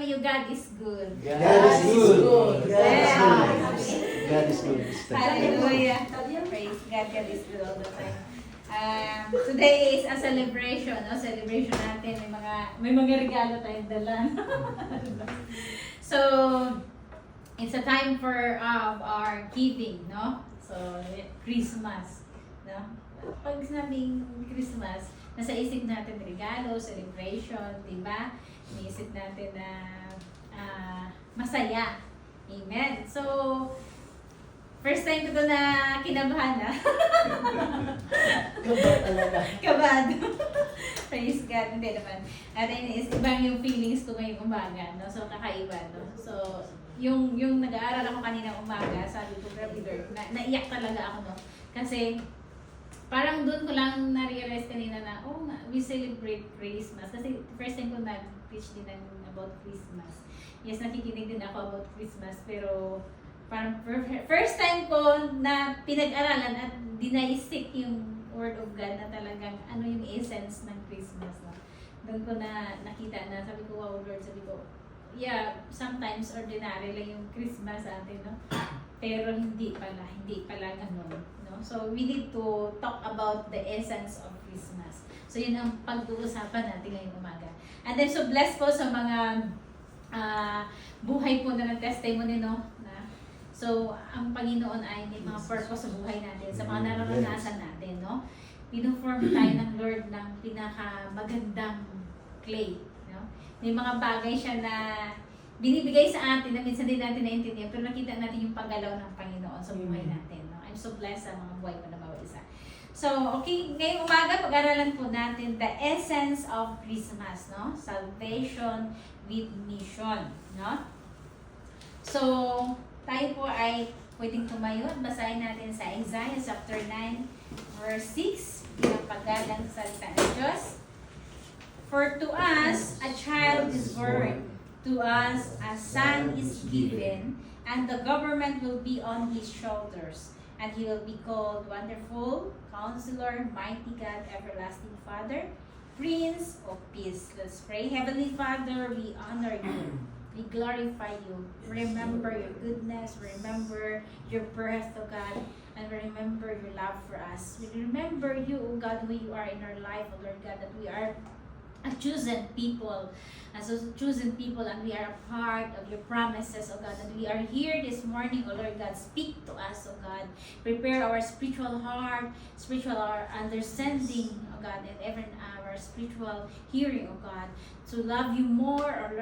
you, God is good. God is good. Yeah. God is good. Hallelujah. Praise God. God is good all the time. Today is a celebration. No? Celebration natin. May mga regalo tayong dala. So, it's a time for our giving, no? So, Christmas, no? Pag sinabing Christmas, nasa isip natin regalo, celebration, di ba? Iniisip natin na masaya. Amen. So, first time ko ito na kinabahan na. Kabad talaga. Kabad. Praise God. Hindi naman. At is ibang yung feelings ko ngayong umaga. No? So, kakaiba. No? So, yung nag-aaral ako kanina umaga, sabi ko, grabe Lord, naiyak talaga ako. No? Kasi, parang doon ko lang na-realize kanina na, oh nga, we celebrate Christmas. Kasi first time ko nag-preach din about Christmas. Yes, nakikinig din ako about Christmas. Pero, parang first time ko na pinag-aralan at dinaisik yung Word of God na talagang ano yung essence ng Christmas. No? Doon ko na nakita na, sabi ko, wow Lord, sabi ko, yeah, sometimes ordinary lang yung Christmas sa atin, no? Pero hindi pala ganun, no? So, we need to talk about the essence of Christmas. So, yun ang pag-uusapan natin ngayong umaga. And then, so blessed po sa mga buhay po na nag-testimony, no? So, ang Panginoon ay may mga purpose sa buhay natin, sa mga nararanasan natin, no? Pinuform tayo ng Lord ng pinakamagandang clay, no? May mga bagay siya na binibigay sa atin na minsan din natin naintindihan, pero nakita natin yung paggalaw ng Panginoon sa buhay natin, no? I'm so blessed sa mga buhay ko na bawat isa. So, okay, ngayong umaga, pag-aralan po natin the essence of Christmas, no? Salvation with mission, no? So, tayo po ay pwedeng tumayo at basahin natin sa Isaiah chapter 9 verse 6 ng paggalang salita ng Diyos. For to us a child is born, to us a son is given, and the government will be on his shoulders, and he will be called Wonderful, Counselor, Mighty God, Everlasting Father, Prince of Peace. Let's pray. Heavenly Father, we honor you. We glorify you. Remember your goodness. Remember your birth, O God. And remember your love for us. We remember you, O God, who you are in our life, O Lord God, that we are a chosen people. As a chosen people, and we are a part of your promises, O God. And we are here this morning, O Lord God. Speak to us, O God. Prepare our spiritual heart, our understanding, O God, and even our spiritual hearing, O God, to love you more, O Lord.